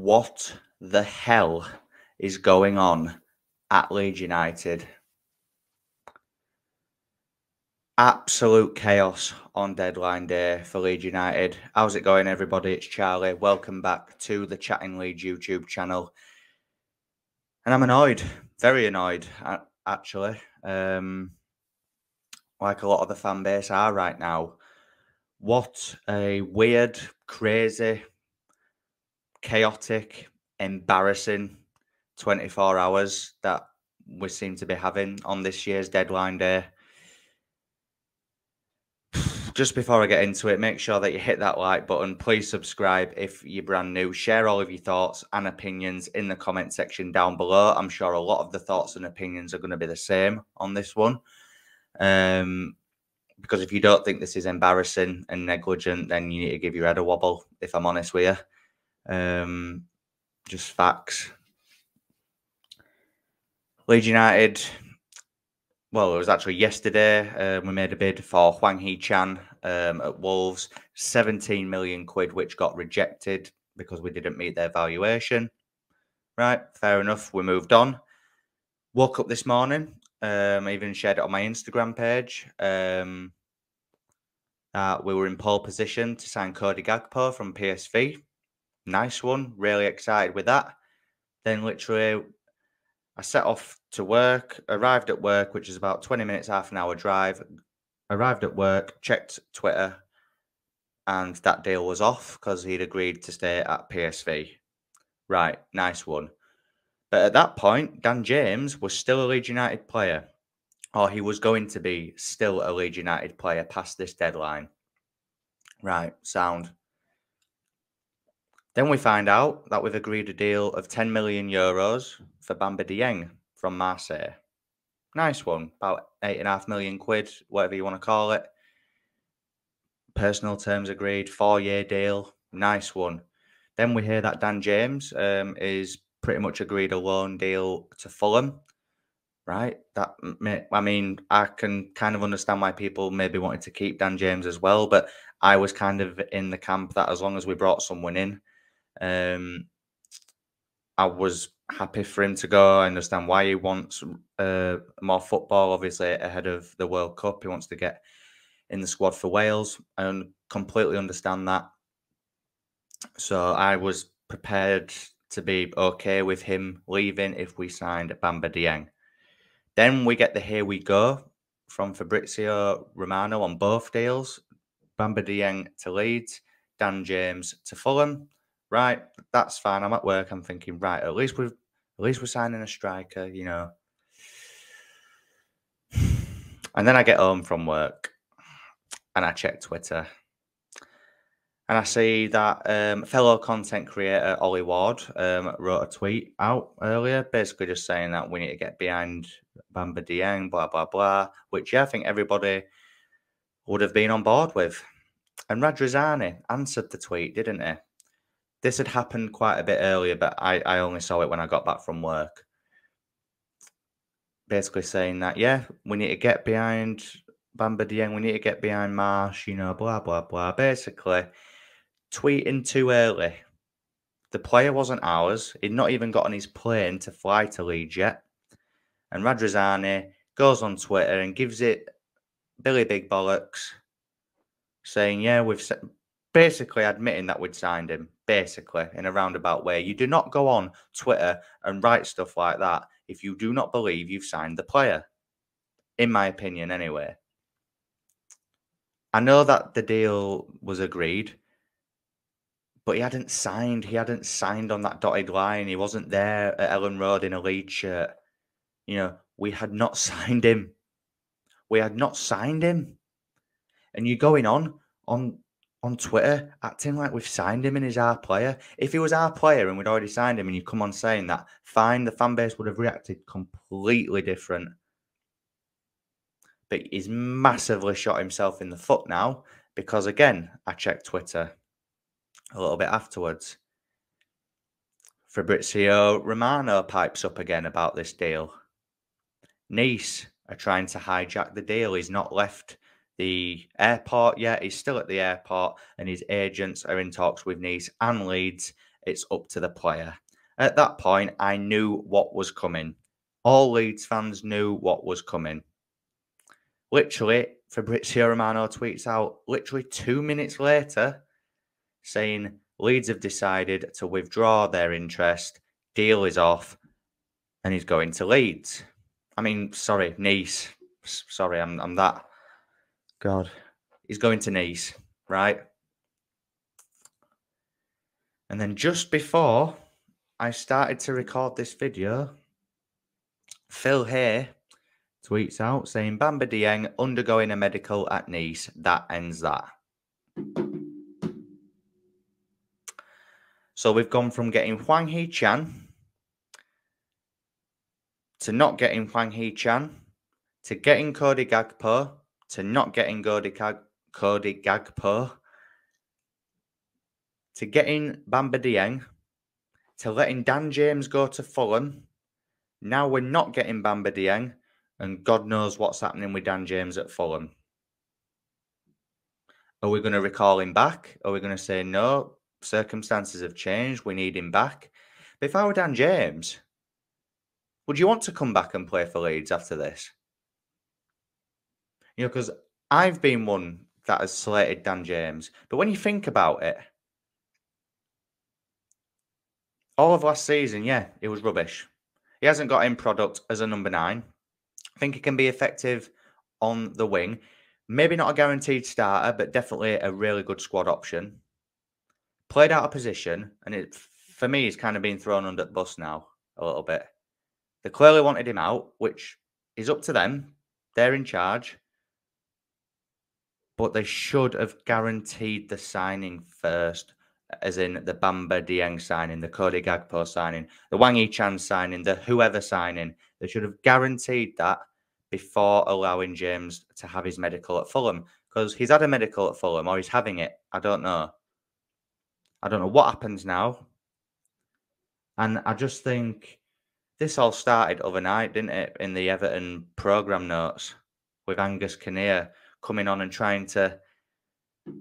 What the hell is going on at Leeds United? Absolute chaos on deadline day for Leeds United. How's it going, everybody? It's Charlie. Welcome back to the Chatting Leeds YouTube channel. And I'm annoyed, very annoyed, actually. Like a lot of the fan base are right now. What a weird, crazy, chaotic, embarrassing 24 hours that we seem to be having on this year's deadline day. Just before I get into it, make sure that you hit that like button. Please subscribe if you're brand new. Share all of your thoughts and opinions in the comment section down below. I'm sure a lot of the thoughts and opinions are going to be the same on this one. Because if you don't think this is embarrassing and negligent, then you need to give your head a wobble, if I'm honest with you. Just facts. Leeds United, well, it was actually yesterday. We made a bid for Hwang Hee-chan at Wolves, 17 million quid, which got rejected because we didn't meet their valuation. Right, fair enough. We moved on. Woke up this morning. I even shared it on my Instagram page. We were in pole position to sign Cody Gakpo from PSV. Nice one. Really excited with that. Then literally, I set off to work, arrived at work, which is about 20 minutes, half an hour drive. Arrived at work, checked Twitter, and that deal was off because he'd agreed to stay at PSV. Right, nice one. But at that point, Dan James was still a Leeds United player, or he was going to be still a Leeds United player past this deadline. Right, sound. Then we find out that we've agreed a deal of 10 million euros for Bamba Dieng from Marseille. Nice one, about 8.5 million quid, whatever you want to call it. Personal terms agreed, 4-year deal, nice one. Then we hear that Dan James is pretty much agreed a loan deal to Fulham. Right, I mean, I can kind of understand why people maybe wanted to keep Dan James as well, but I was kind of in the camp that as long as we brought someone in, I was happy for him to go. I understand why he wants more football, obviously, ahead of the World Cup. He wants to get in the squad for Wales. I completely understand that. So I was prepared to be okay with him leaving if we signed Bamba Dieng. Then we get the here we go from Fabrizio Romano on both deals. Bamba Dieng to Leeds, Dan James to Fulham. Right, that's fine. I'm at work. I'm thinking, right, at least we're signing a striker, you know. And then I get home from work and I check Twitter. And I see that fellow content creator Ollie Ward wrote a tweet out earlier, basically just saying that we need to get behind Bamba Dieng, blah, blah, blah, which, yeah, I think everybody would have been on board with. And Radz answered the tweet, didn't he? This had happened quite a bit earlier, but I only saw it when I got back from work. Basically saying that, yeah, we need to get behind Bamba Dieng, we need to get behind Marsh, you know, blah, blah, blah. Basically, tweeting too early. The player wasn't ours. He'd not even got on his plane to fly to Leeds yet. And Radz goes on Twitter and gives it Billy Big Bollocks, saying, yeah, basically admitting that we'd signed him, basically, in a roundabout way. You do not go on Twitter and write stuff like that if you do not believe you've signed the player. In my opinion, anyway. I know that the deal was agreed, but he hadn't signed. He hadn't signed on that dotted line. He wasn't there at Ellen Road in a Leeds shirt. You know, we had not signed him. We had not signed him. And you're going on Twitter acting like we've signed him and he's our player. If he was our player and we'd already signed him and you come on saying that, fine, the fan base would have reacted completely different. But he's massively shot himself in the foot now because, again, I checked Twitter a little bit afterwards. Fabrizio Romano pipes up again about this deal. Nice are trying to hijack the deal. He's not left the airport yet. He's still at the airport and his agents are in talks with Nice and Leeds it's up to the player. At that point, I knew what was coming. All Leeds fans knew what was coming. Literally, Fabrizio Romano tweets out literally 2 minutes later saying Leeds have decided to withdraw their interest, deal is off, and he's going to Leeds. I mean, sorry, Nice. Sorry, I'm that. God. He's going to Nice, right? And then just before I started to record this video, Phil here tweets out saying Bamba Dieng undergoing a medical at Nice. That ends that. So we've gone from getting Hwang Hee-chan to not getting Hwang Hee-chan to getting Cody Gakpo to not getting Cody Gakpo to getting Bamba Dieng to letting Dan James go to Fulham. Now we're not getting Bamba Dieng, and God knows what's happening with Dan James at Fulham. Are we going to recall him back? Are we going to say, no, circumstances have changed, we need him back? But if I were Dan James, would you want to come back and play for Leeds after this? You know, because I've been one that has slated Dan James. But when you think about it, all of last season, yeah, it was rubbish. He hasn't got in product as a number 9. I think he can be effective on the wing. Maybe not a guaranteed starter, but definitely a really good squad option. Played out of position, and it, for me, he's kind of been thrown under the bus now a little bit. They clearly wanted him out, which is up to them. They're in charge. But they should have guaranteed the signing first, as in the Bamba Dieng signing, the Cody Gakpo signing, the Hwang Hee-chan signing, the whoever signing. They should have guaranteed that before allowing James to have his medical at Fulham. Because he's had a medical at Fulham, or he's having it. I don't know. I don't know what happens now. And I just think this all started overnight, didn't it? In the Everton programme notes with Angus Kinnear coming on and trying to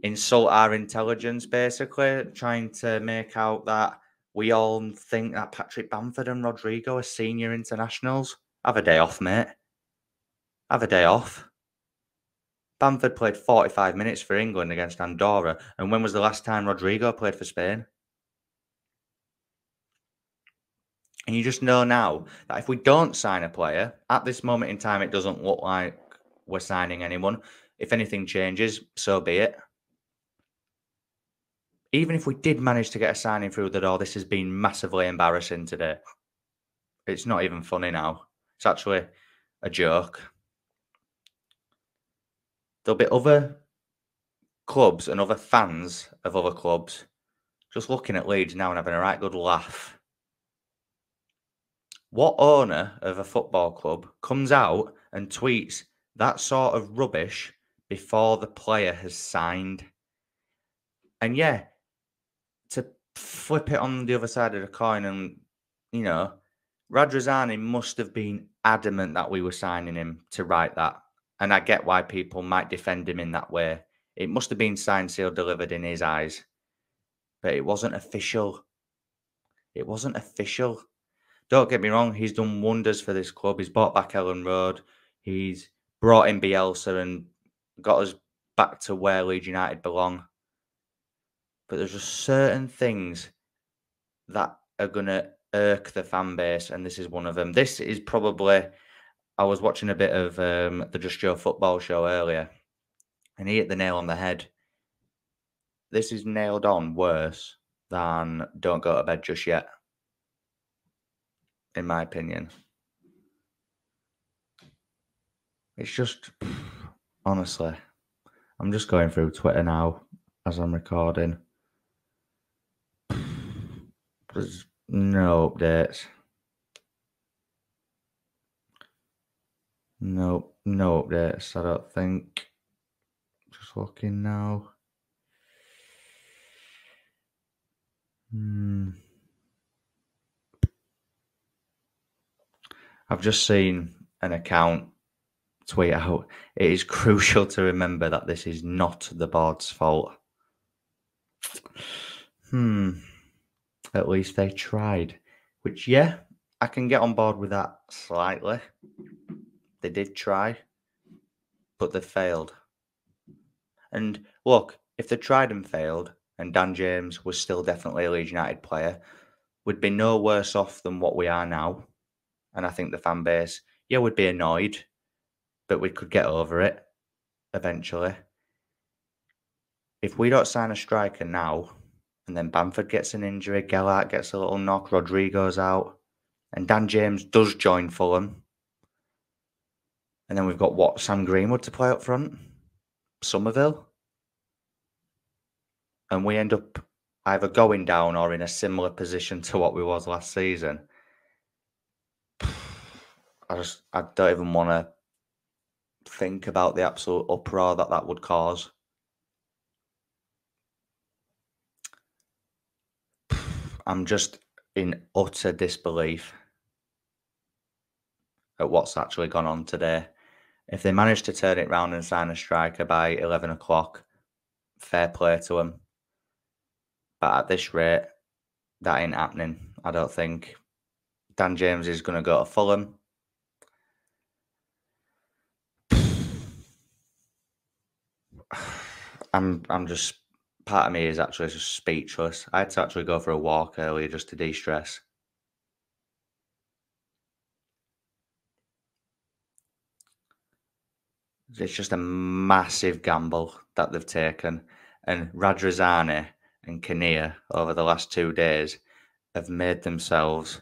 insult our intelligence, basically, trying to make out that we all think that Patrick Bamford and Rodrigo are senior internationals. Have a day off, mate. Have a day off. Bamford played 45 minutes for England against Andorra. And when was the last time Rodrigo played for Spain? And you just know now that if we don't sign a player, at this moment in time, it doesn't look like we're signing anyone. If anything changes, so be it. Even if we did manage to get a signing through the door, this has been massively embarrassing today. It's not even funny now. It's actually a joke. There'll be other clubs and other fans of other clubs just looking at Leeds now and having a right good laugh. What owner of a football club comes out and tweets that sort of rubbish before the player has signed? And yeah, to flip it on the other side of the coin, and, you know, Radz must have been adamant that we were signing him to write that. And I get why people might defend him in that way. It must have been signed, sealed, delivered in his eyes. But it wasn't official. It wasn't official. Don't get me wrong, he's done wonders for this club. He's bought back Ellen Road. He's brought in Bielsa and got us back to where Leeds United belong. But there's just certain things that are going to irk the fan base, and this is one of them. This is probably... I was watching a bit of the Just Joe football show earlier, and he hit the nail on the head. This is nailed on worse than Don't Go to Bed Just Yet, in my opinion. It's just, honestly, I'm just going through Twitter now as I'm recording. There's no updates. No updates, I don't think. Just looking now. I've just seen an account tweet out, it is crucial to remember that this is not the board's fault. At least they tried. Which, yeah, I can get on board with that slightly. They did try, but they failed. And look, if they tried and failed, and Dan James was still definitely a Leeds United player, we'd be no worse off than what we are now. And I think the fan base, yeah, would be annoyed, but we could get over it eventually. If we don't sign a striker now, and then Bamford gets an injury, Gellert gets a little knock, Rodrigo's out, and Dan James does join Fulham, and then we've got what, Sam Greenwood to play up front, Somerville, and we end up either going down or in a similar position to what we was last season. I don't even want to think about the absolute uproar that would cause. I'm just in utter disbelief at what's actually gone on today. If they manage to turn it round and sign a striker by 11 o'clock, fair play to them. But at this rate, that ain't happening, I don't think. Dan James is going to go to Fulham. I'm just, part of me is actually just speechless. I had to actually go for a walk earlier just to de-stress. It's just a massive gamble that they've taken. And Radz and Kinnear over the last 2 days have made themselves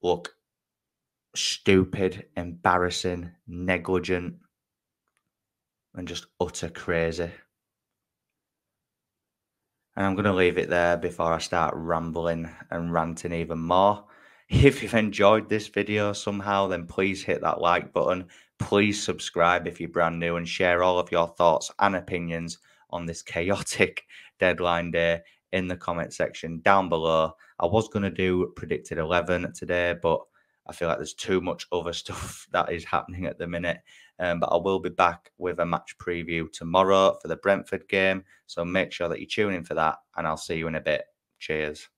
look stupid, embarrassing, negligent, and just utter crazy. And I'm going to leave it there before I start rambling and ranting even more. If you've enjoyed this video somehow, then please hit that like button. Please subscribe if you're brand new and share all of your thoughts and opinions on this chaotic deadline day in the comment section down below. I was going to do predicted 11 today, but I feel like there's too much other stuff that is happening at the minute. But I will be back with a match preview tomorrow for the Brentford game. So make sure that you tune in for that, and I'll see you in a bit. Cheers.